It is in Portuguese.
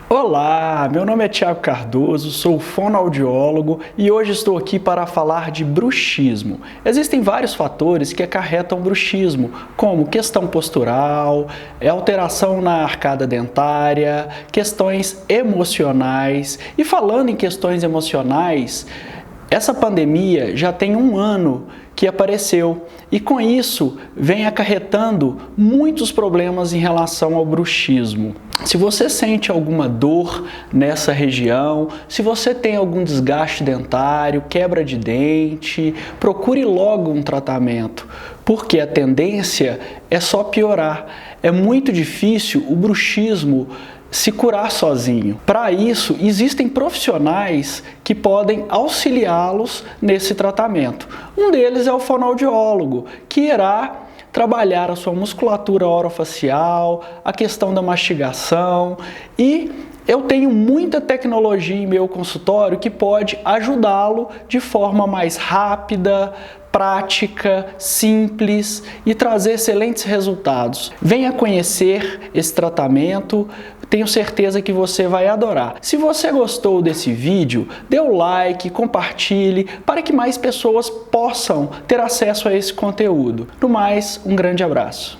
Olá, meu nome é Thiago Cardoso, sou fonoaudiólogo e hoje estou aqui para falar de bruxismo. Existem vários fatores que acarretam bruxismo, como questão postural, alteração na arcada dentária, questões emocionais. E falando em questões emocionais, essa pandemia já tem um ano que apareceu e com isso vem acarretando muitos problemas em relação ao bruxismo. Se você sente alguma dor nessa região, se você tem algum desgaste dentário, quebra de dente, procure logo um tratamento, porque a tendência é só piorar. É muito difícil o bruxismo se curar sozinho. Para isso, existem profissionais que podem auxiliá-los nesse tratamento. Um deles é o fonoaudiólogo, que irá trabalhar a sua musculatura orofacial, a questão da mastigação e eu tenho muita tecnologia em meu consultório que pode ajudá-lo de forma mais rápida, prática, simples e trazer excelentes resultados. Venha conhecer esse tratamento, tenho certeza que você vai adorar. Se você gostou desse vídeo, dê o like, compartilhe para que mais pessoas possam ter acesso a esse conteúdo. No mais, um grande abraço.